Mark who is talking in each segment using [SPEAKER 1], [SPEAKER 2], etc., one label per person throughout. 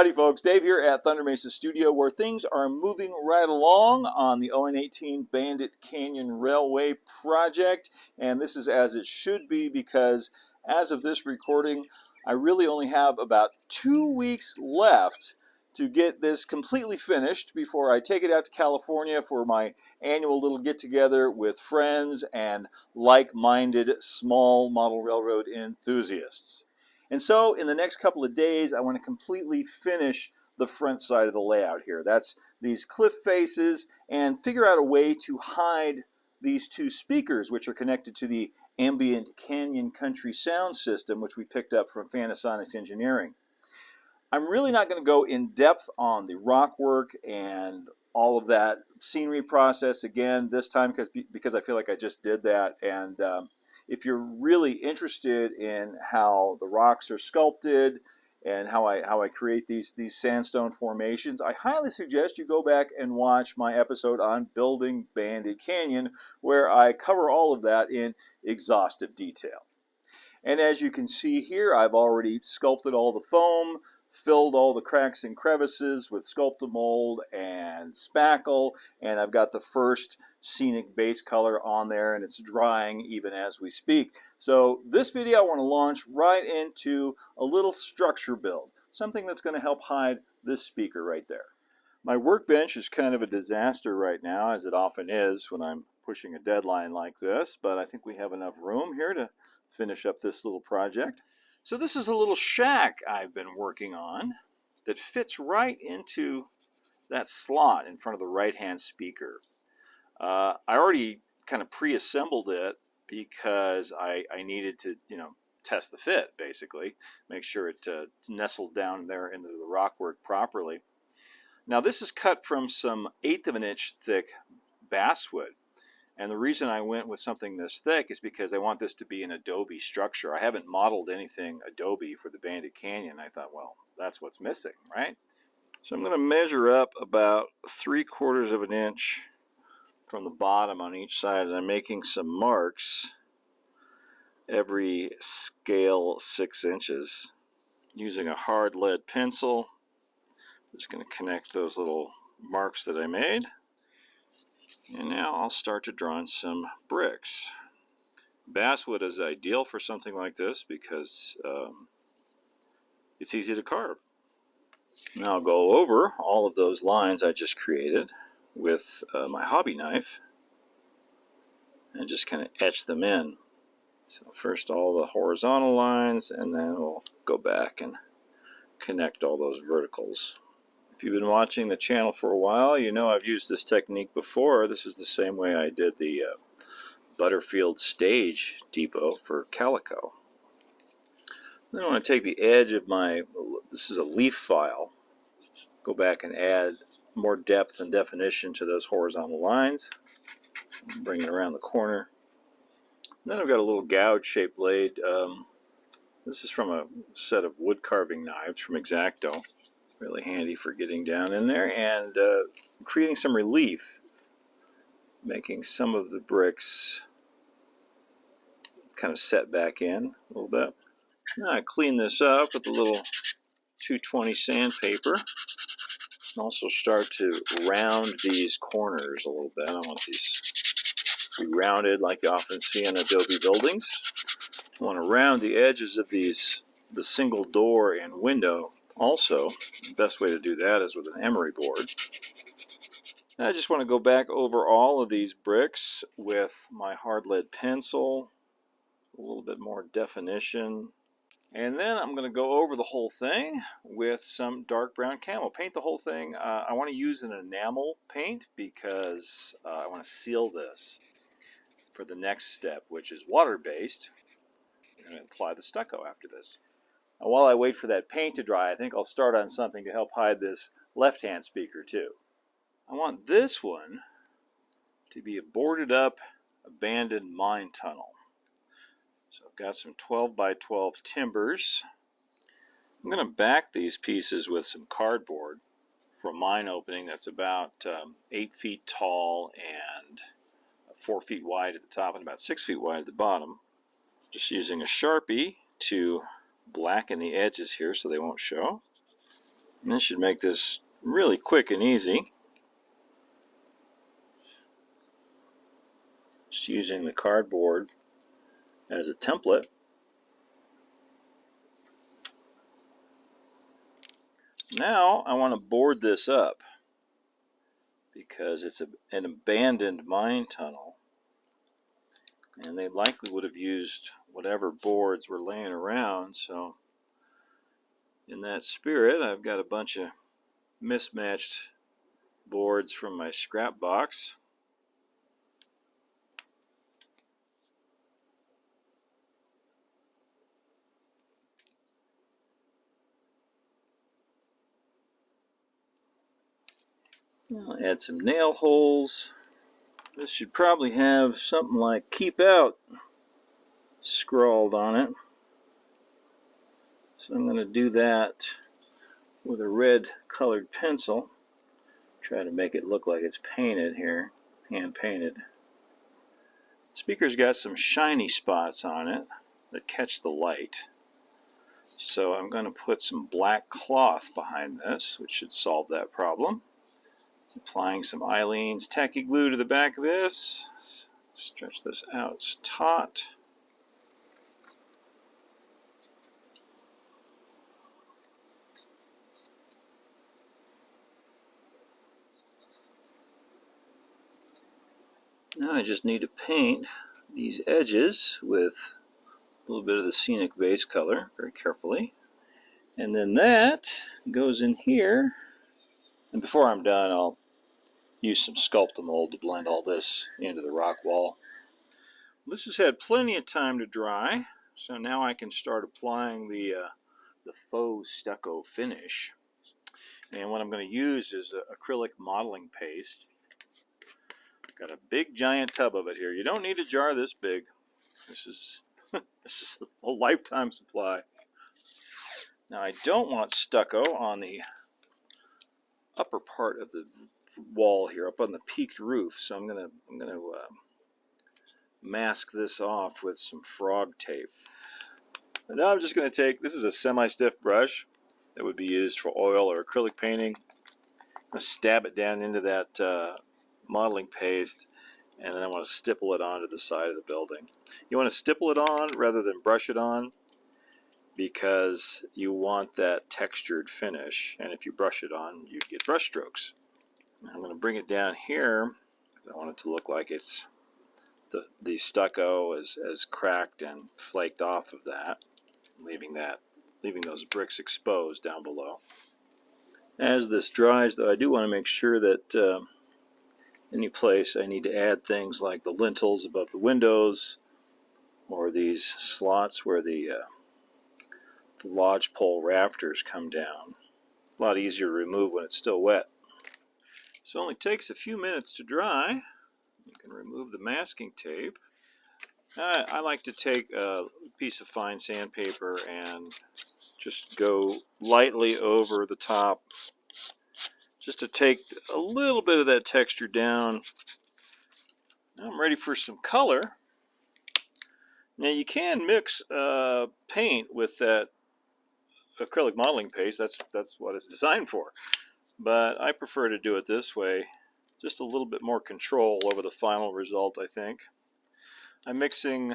[SPEAKER 1] Howdy folks, Dave here at Thunder Mesa Studio, where things are moving right along on the On18 Bandit Canyon Railway project, and this is as it should be because as of this recording, I really only have about 2 weeks left to get this completely finished before I take it out to California for my annual little get-together with friends and like-minded small model railroad enthusiasts. And so in the next couple of days, I want to completely finish the front side of the layout here. That's these cliff faces, and figure out a way to hide these two speakers, which are connected to the ambient canyon country sound system, which we picked up from Fantasonics Engineering. I'm really not going to go in depth on the rock work and all of that scenery process again this time because I feel like I just did that. And if you're really interested in how the rocks are sculpted and how I create these sandstone formations, I highly suggest you go back and watch my episode on building Bandit Canyon, where I cover all of that in exhaustive detail. And as you can see here, I've already sculpted all the foam, filled all the cracks and crevices with Sculptamold and spackle, and I've got the first scenic base color on there, and it's drying even as we speak. So this video I want to launch right into a little structure build, something that's going to help hide this speaker right there. My workbench is kind of a disaster right now, as it often is when I'm pushing a deadline like this, but I think we have enough room here to finish up this little project. So this is a little shack I've been working on that fits right into that slot in front of the right-hand speaker. I already kind of pre-assembled it because I needed to, test the fit, basically, make sure it nestled down there into the rock work properly. Now this is cut from some 1/8 of an inch thick basswood. And the reason I went with something this thick is because I want this to be an Adobe structure. I haven't modeled anything Adobe for the Bandit Canyon. I thought, well, that's what's missing, right? So I'm going to measure up about 3/4 of an inch from the bottom on each side, and I'm making some marks every scale 6 inches using a hard lead pencil. I'm just going to connect those little marks that I made. And now I'll start to draw in some bricks. Basswood is ideal for something like this because it's easy to carve. Now I'll go over all of those lines I just created with my hobby knife and just kind of etch them in. So first all the horizontal lines, and then we'll go back and connect all those verticals. If you've been watching the channel for a while, you know I've used this technique before. This is the same way I did the Butterfield stage depot for Calico. Then I want to take the edge of this is a leaf file, go back and add more depth and definition to those horizontal lines, bring it around the corner. And then I've got a little gouge shaped blade. This is from a set of wood carving knives from X-Acto. Really handy for getting down in there and creating some relief, making some of the bricks kind of set back in a little bit. Now I clean this up with a little 220 sandpaper and also start to round these corners a little bit. I want these to be rounded like you often see in Adobe buildings. I want to round the edges of the single door and window. Also, the best way to do that is with an emery board. I just want to go back over all of these bricks with my hard lead pencil, a little bit more definition, and then I'm going to go over the whole thing with some dark brown camo. Paint the whole thing. I want to use an enamel paint because I want to seal this for the next step, which is water-based. I'm going to apply the stucco after this. Now, while I wait for that paint to dry, I think I'll start on something to help hide this left-hand speaker too. I want this one to be a boarded up abandoned mine tunnel. So I've got some 12 by 12 timbers. I'm going to back these pieces with some cardboard for a mine opening that's about 8 feet tall and 4 feet wide at the top and about 6 feet wide at the bottom. Just using a Sharpie to blacken the edges here so they won't show. And this should make this really quick and easy. Just using the cardboard as a template. Now I want to board this up because it's an abandoned mine tunnel, and they likely would have used whatever boards were laying around. So in that spirit, I've got a bunch of mismatched boards from my scrap box. I'll add some nail holes. This should probably have something like "keep out" scrawled on it. So I'm going to do that with a red colored pencil. Try to make it look like it's painted here, hand painted. The speaker's got some shiny spots on it that catch the light. So I'm going to put some black cloth behind this, which should solve that problem. Applying some Eileen's tacky glue to the back of this. Stretch this out taut. Now I just need to paint these edges with a little bit of the scenic base color very carefully. And then that goes in here. And before I'm done, I'll use some Sculptamold to blend all this into the rock wall. This has had plenty of time to dry, so now I can start applying the faux stucco finish. And what I'm going to use is acrylic modeling paste. Got a big giant tub of it here. You don't need a jar this big. This is a lifetime supply. Now I don't want stucco on the upper part of the wall here, up on the peaked roof. So I'm gonna mask this off with some frog tape. And now I'm just gonna take, this is a semi-stiff brush that would be used for oil or acrylic painting. I'm gonna stab it down into that modeling paste, and then I want to stipple it onto the side of the building. You want to stipple it on rather than brush it on because you want that textured finish, and if you brush it on, you get brush strokes. I'm going to bring it down here. I want it to look like it's the stucco is cracked and flaked off of that, leaving those bricks exposed down below. As this dries, though, I do want to make sure that any place I need to add things like the lintels above the windows, or these slots where the lodgepole rafters come down. A lot easier to remove when it's still wet. So it only takes a few minutes to dry. You can remove the masking tape. I like to take a piece of fine sandpaper and just go lightly over the top, just to take a little bit of that texture down. Now I'm ready for some color. Now you can mix paint with that acrylic modeling paste. That's what it's designed for. But I prefer to do it this way. Just a little bit more control over the final result, I think. I'm mixing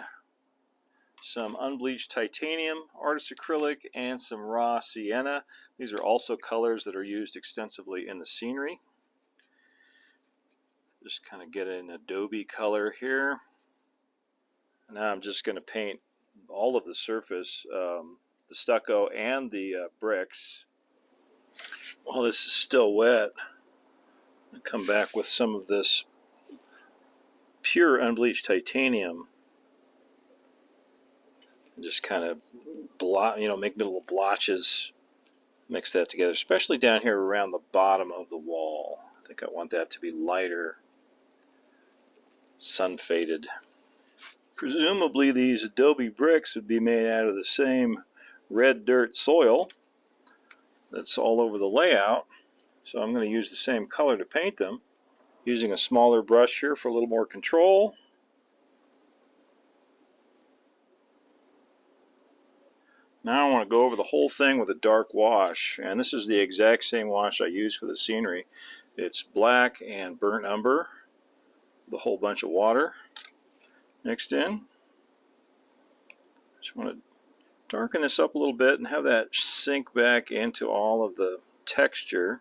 [SPEAKER 1] some unbleached titanium, artist acrylic, and some raw sienna. These are also colors that are used extensively in the scenery. Just kind of get an Adobe color here. Now I'm just going to paint all of the surface, the stucco and the bricks. While this is still wet, I'll come back with some of this pure unbleached titanium and just kind of make little blotches, mix that together, especially down here around the bottom of the wall. I think I want that to be lighter, sun faded. Presumably these Adobe bricks would be made out of the same red dirt soil that's all over the layout, so I'm going to use the same color to paint them, using a smaller brush here for a little more control. Now I want to go over the whole thing with a dark wash, and this is the exact same wash I use for the scenery. It's black and burnt umber with a whole bunch of water mixed in. Just want to darken this up a little bit and have that sink back into all of the texture.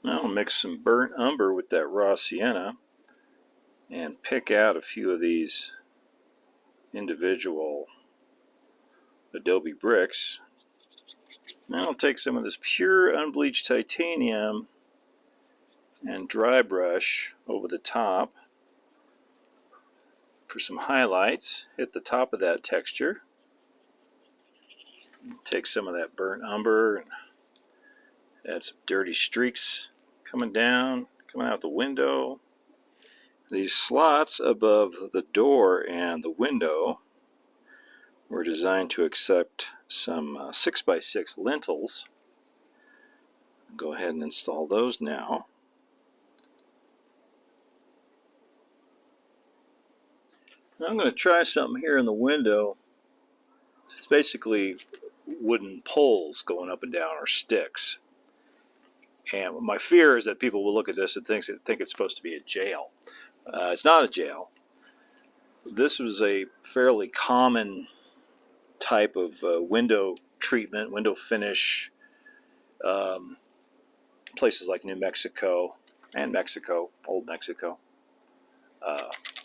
[SPEAKER 1] Now I'll mix some burnt umber with that raw sienna and pick out a few of these individual Adobe bricks. Now I'll take some of this pure unbleached titanium and dry brush over the top for some highlights. Hit the top of that texture. Take some of that burnt umber and add some dirty streaks coming out the window. These slots above the door and the window were designed to accept some 6x6 lintels. Go ahead and install those now. Now I'm going to try something here in the window. It's basically wooden poles going up and down, or sticks. And my fear is that people will look at this and think it's supposed to be a jail. It's not a jail. This was a fairly common type of window treatment, window finish, places like New Mexico and Mexico, old Mexico,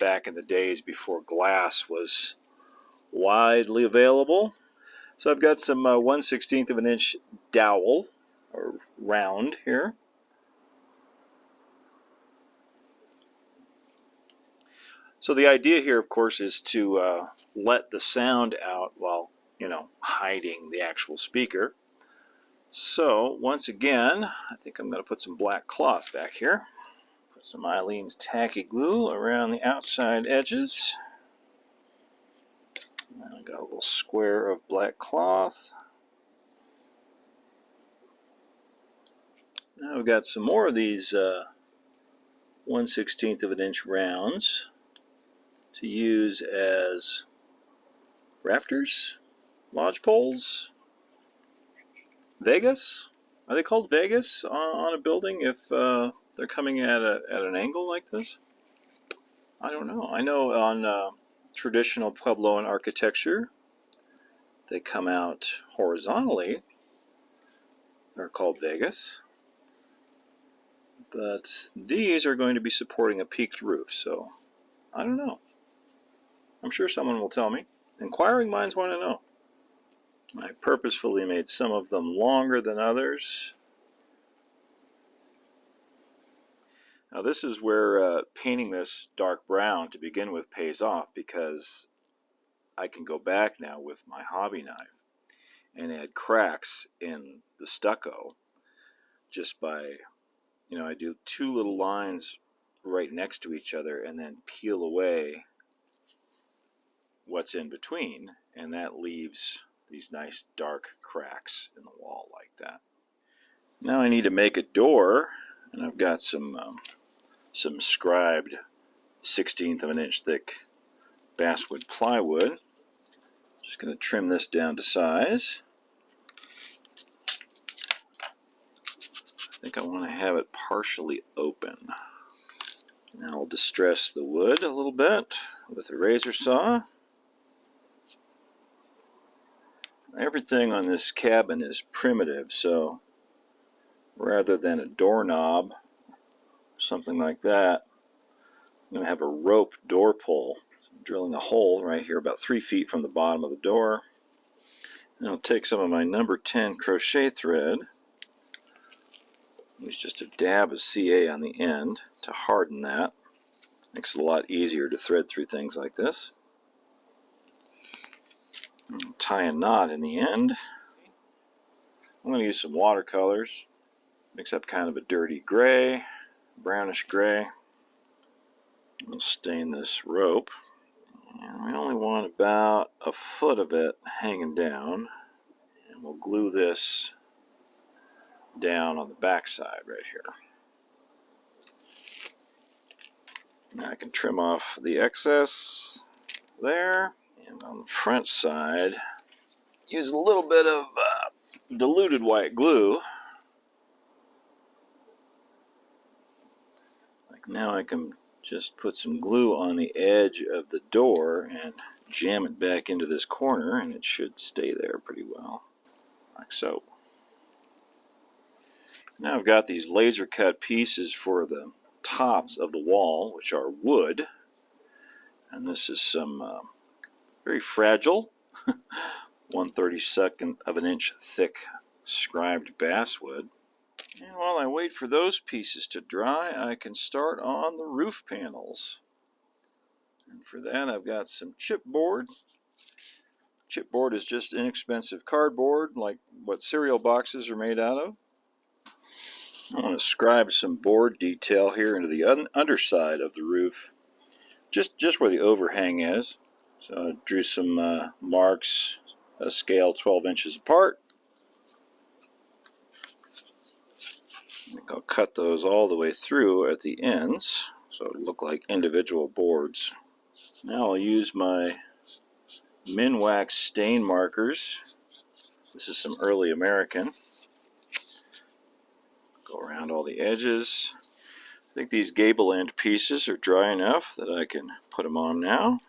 [SPEAKER 1] back in the days before glass was widely available. So I've got some 1/16 of an inch dowel, or round here. So the idea here, of course, is to let the sound out while, hiding the actual speaker. So once again, I think I'm going to put some black cloth back here. Put some Eileen's tacky glue around the outside edges. I got a little square of black cloth. Now we've got some more of these 1/16 of an inch rounds to use as rafters, lodge poles, Vegas. Are they called Vegas on a building if they're coming at an angle like this? I don't know. I know on traditional Puebloan architecture, they come out horizontally. They're called Vegas. But these are going to be supporting a peaked roof, so I don't know. I'm sure someone will tell me. Inquiring minds want to know. I purposefully made some of them longer than others. Now this is where painting this dark brown to begin with pays off, because I can go back now with my hobby knife and add cracks in the stucco just by, I do two little lines right next to each other and then peel away what's in between, and that leaves these nice dark cracks in the wall like that. Now I need to make a door, and I've got some scribed 1/16 of an inch thick basswood plywood. Just going to trim this down to size. I think I want to have it partially open. Now I'll distress the wood a little bit with a razor saw. Everything on this cabin is primitive, so rather than a doorknob or something like that, I'm going to have a rope door pull. So I'm drilling a hole right here about 3 feet from the bottom of the door. And I'll take some of my number 10 crochet thread, use just a dab of CA on the end to harden that. Makes it a lot easier to thread through things like this. And tie a knot in the end. I'm going to use some watercolors. Mix up kind of a dirty gray, brownish gray. We'll stain this rope. And we only want about a foot of it hanging down. And we'll glue this down on the back side right here. Now I can trim off the excess there, And on the front side, use a little bit of diluted white glue. Like now I can just put some glue on the edge of the door and jam it back into this corner, and it should stay there pretty well, like so. Now I've got these laser cut pieces for the tops of the wall, which are wood, and this is some very fragile 1/32 of an inch thick scribed basswood. And while I wait for those pieces to dry, I can start on the roof panels. And for that, I've got some chipboard. Chipboard is just inexpensive cardboard, like what cereal boxes are made out of. I want to scribe some board detail here into the underside of the roof, just where the overhang is. So I drew some marks, a scale 12 inches apart. I think I'll cut those all the way through at the ends, so it'll look like individual boards. Now I'll use my Minwax stain markers. This is some early American. Go around all the edges. I think these gable end pieces are dry enough that I can put them on now.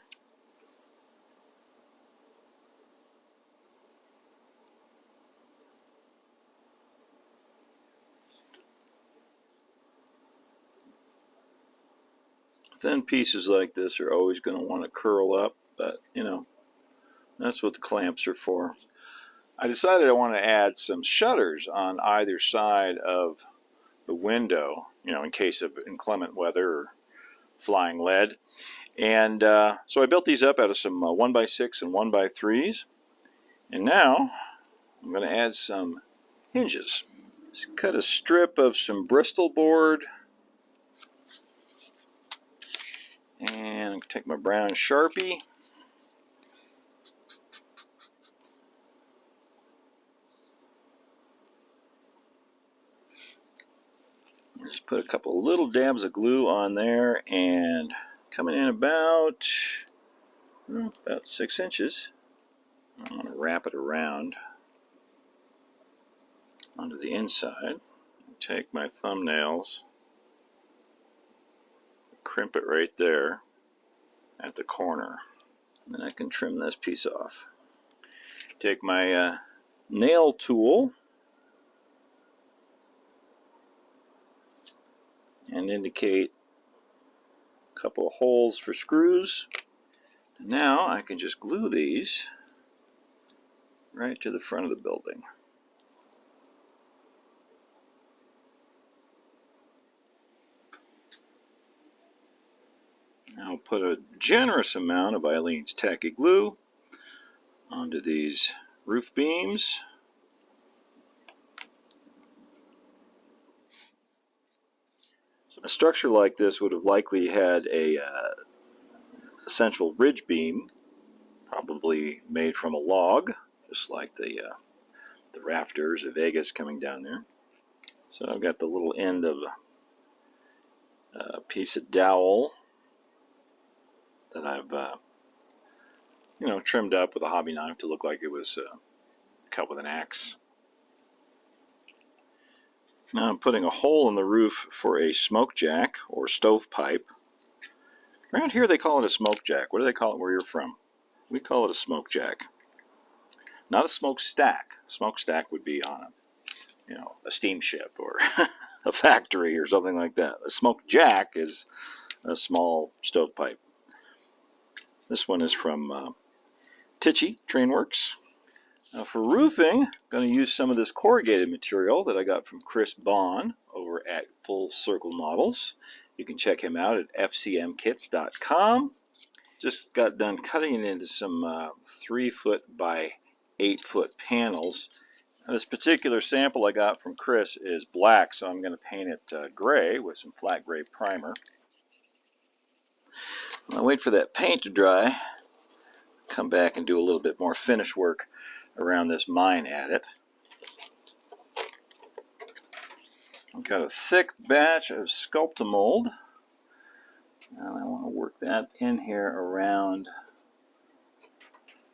[SPEAKER 1] Thin pieces like this are always going to want to curl up, but you know, that's what the clamps are for. I decided I want to add some shutters on either side of the window, you know, in case of inclement weather or flying lead. And so I built these up out of some 1x6 and 1x3s. And now I'm going to add some hinges. Just cut a strip of some Bristol board. And take my brown Sharpie. Just put a couple of little dabs of glue on there, and coming in about 6 inches. I'm going to wrap it around onto the inside. Take my thumbnails, crimp it right there at the corner. And then I can trim this piece off. Take my nail tool and indicate a couple of holes for screws. And now I can just glue these right to the front of the building. Now I'll put a generous amount of Eileen's tacky glue onto these roof beams. A structure like this would have likely had a central ridge beam, probably made from a log, just like the rafters of Vegas coming down there. So I've got the little end of a piece of dowel that I've trimmed up with a hobby knife to look like it was cut with an axe. Now I'm putting a hole in the roof for a smoke jack or stovepipe. Around here they call it a smoke jack. What do they call it where you're from? We call it a smoke jack. Not a smokestack. A smokestack would be on a steamship or a factory or something like that. A smoke jack is a small stovepipe. This one is from Tichy Trainworks. Now for roofing, I'm going to use some of this corrugated material that I got from Chris Bond over at Full Circle Models. You can check him out at fcmkits.com. Just got done cutting it into some 3-foot by 8-foot panels. Now, this particular sample I got from Chris is black, so I'm going to paint it gray with some flat gray primer. I'll wait for that paint to dry, come back and do a little bit more finish work around this mine adit. I've got a thick batch of Sculptamold, and I want to work that in here around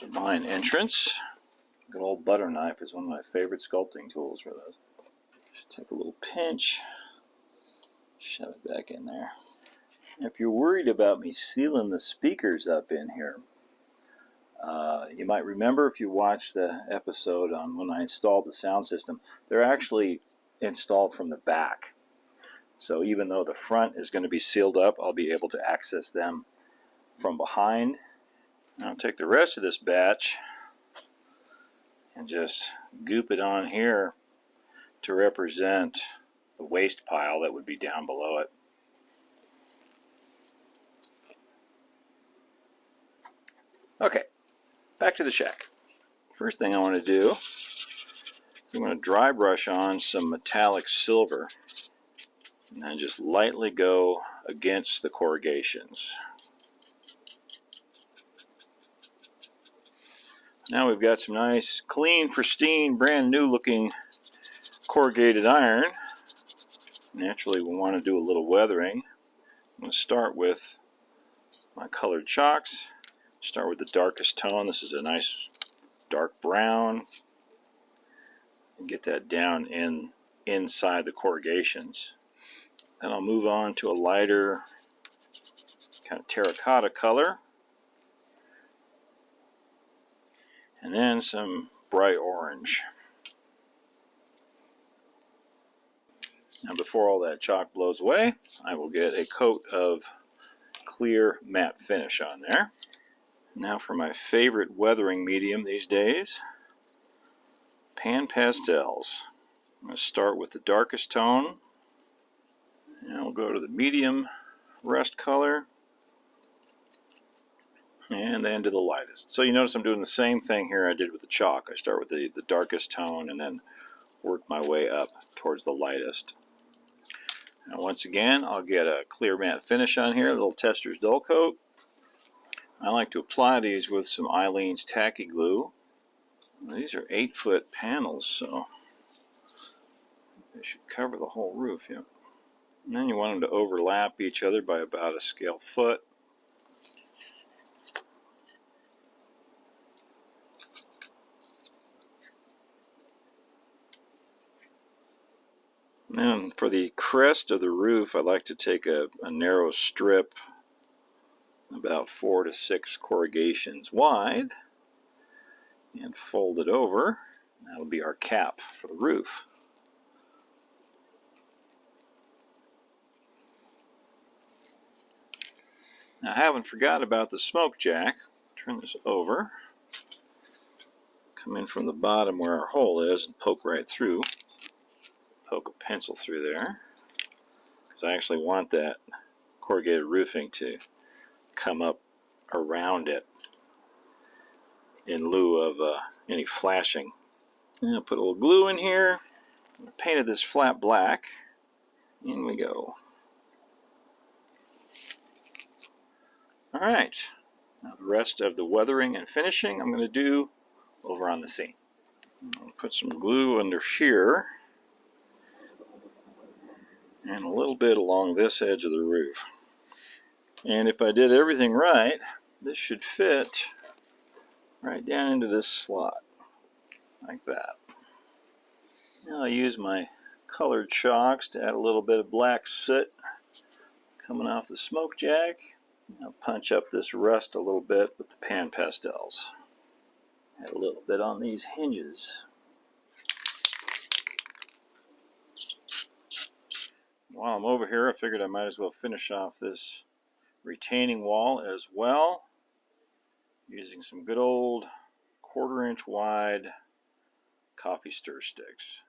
[SPEAKER 1] the mine entrance. Good old butter knife is one of my favorite sculpting tools for this. Just take a little pinch, shove it back in there. If you're worried about me sealing the speakers up in here, you might remember if you watched the episode on when I installed the sound system, they're actually installed from the back. So even though the front is going to be sealed up, I'll be able to access them from behind. I'll take the rest of this batch and just goop it on here to represent the waste pile that would be down below it. Okay, back to the shack. First thing I want to do, I'm going to dry brush on some metallic silver and then just lightly go against the corrugations. Now we've got some nice, clean, pristine, brand new looking corrugated iron. Naturally, we want to do a little weathering. I'm going to start with my colored chalks. Start with the darkest tone. This is a nice dark brown. And get that down inside the corrugations. Then I'll move on to a lighter kind of terracotta color. And then some bright orange. Now before all that chalk blows away, I will get a coat of clear matte finish on there. Now for my favorite weathering medium these days, pan pastels. I'm going to start with the darkest tone, and we'll go to the medium rust color, and then to the lightest. So you notice I'm doing the same thing here I did with the chalk. I start with the darkest tone and then work my way up towards the lightest. Now once again, I'll get a clear matte finish on here, a little Tester's dull coat. I like to apply these with some Eileen's tacky glue. These are 8-foot panels, so they should cover the whole roof. Yep. And then you want them to overlap each other by about a scale foot. And for the crest of the roof, I like to take a narrow strip about 4 to 6 corrugations wide and fold it over. That'll be our cap for the roof. Now, I haven't forgot about the smoke jack. Turn this over. Come in from the bottom where our hole is and poke right through. Poke a pencil through there, because I actually want that corrugated roofing to come up around it in lieu of any flashing. And I'll put a little glue in here. I painted this flat black. In we go. Alright, now the rest of the weathering and finishing I'm going to do over on the scene. I'll put some glue under here and a little bit along this edge of the roof. And if I did everything right, this should fit right down into this slot, like that. Now I'll use my colored chalks to add a little bit of black soot coming off the smoke jack. I'll punch up this rust a little bit with the pan pastels. Add a little bit on these hinges. While I'm over here, I figured I might as well finish off this retaining wall as well, using some good old 1/4 inch wide coffee stir sticks.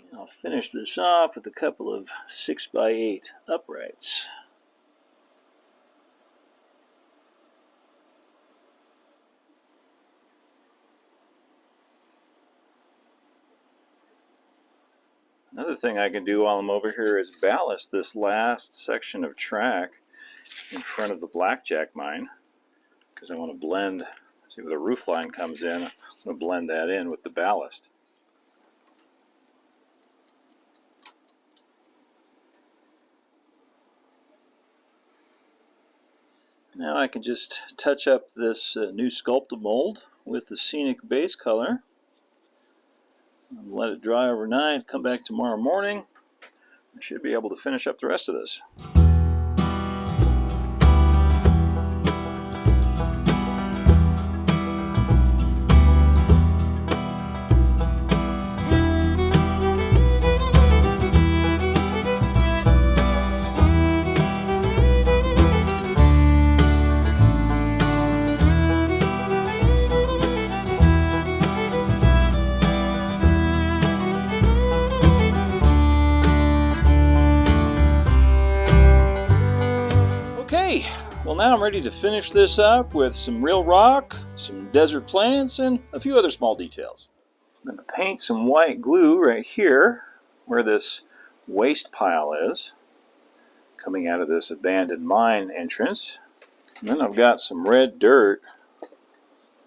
[SPEAKER 1] And I'll finish this off with a couple of 6x8 uprights. Another thing I can do while I'm over here is ballast this last section of track in front of the blackjack mine, because I want to blend, see where the roof line comes in, I want to blend that in with the ballast. Now I can just touch up this new sculpted mold with the scenic base color. Let it dry overnight, come back tomorrow morning. I should be able to finish up the rest of this. Okay, well now I'm ready to finish this up with some real rock, some desert plants, and a few other small details. I'm going to paint some white glue right here where this waste pile is, coming out of this abandoned mine entrance. And then I've got some red dirt,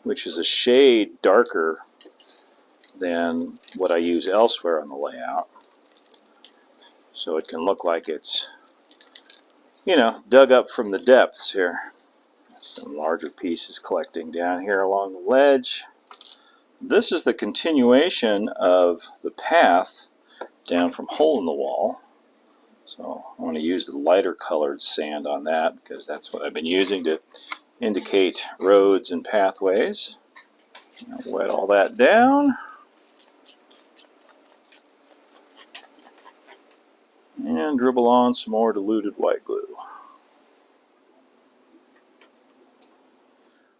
[SPEAKER 1] which is a shade darker than what I use elsewhere on the layout. So it can look like it's, you know, dug up from the depths here. Some larger pieces collecting down here along the ledge. This is the continuation of the path down from Hole in the Wall. So I want to use the lighter colored sand on that because that's what I've been using to indicate roads and pathways. I'll wet all that down. And dribble on some more diluted white glue.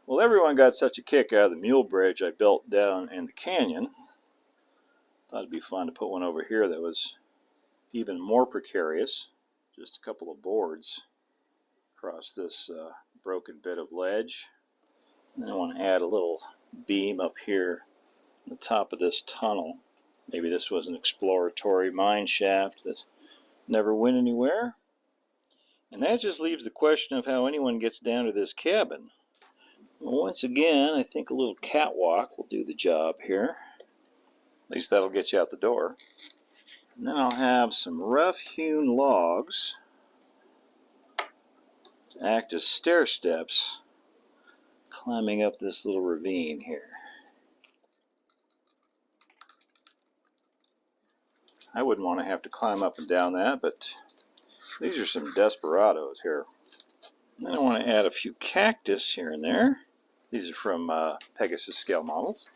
[SPEAKER 1] Well, everyone got such a kick out of the mule bridge I built down in the canyon. Thought it'd be fun to put one over here that was even more precarious. Just a couple of boards across this broken bit of ledge. And I want to add a little beam up here on the top of this tunnel. Maybe this was an exploratory mine shaft that never went anywhere. And that just leaves the question of how anyone gets down to this cabin. Well, once again, I think a little catwalk will do the job here. At least that'll get you out the door. And then I'll have some rough-hewn logs to act as stair steps climbing up this little ravine here. I wouldn't want to have to climb up and down that, but these are some desperados here. And then I want to add a few cactus here and there. These are from Pegasus scale models.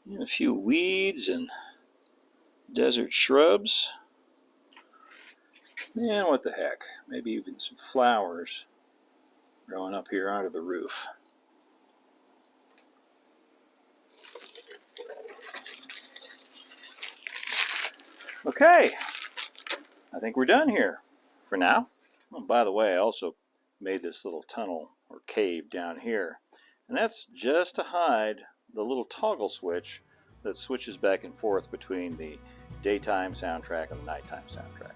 [SPEAKER 1] And a few weeds and desert shrubs. And what the heck, maybe even some flowers growing up here onto the roof. Okay, I think we're done here for now. Oh, by the way, I also made this little tunnel or cave down here, and that's just to hide the little toggle switch that switches back and forth between the daytime soundtrack and the nighttime soundtrack.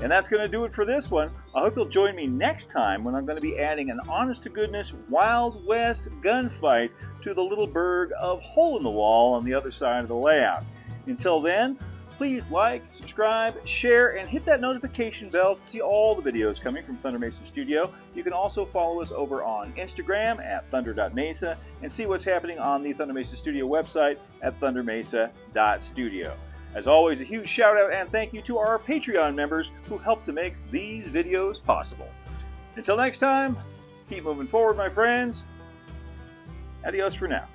[SPEAKER 1] And that's going to do it for this one. I hope you'll join me next time when I'm going to be adding an honest-to-goodness Wild West gunfight to the little burg of Hole in the Wall on the other side of the layout. Until then, please like, subscribe, share, and hit that notification bell to see all the videos coming from Thunder Mesa Studio. You can also follow us over on Instagram at thunder.mesa and see what's happening on the Thunder Mesa Studio website at thundermesa.studio. As always, a huge shout out and thank you to our Patreon members who help to make these videos possible. Until next time, keep moving forward, my friends. Adios for now.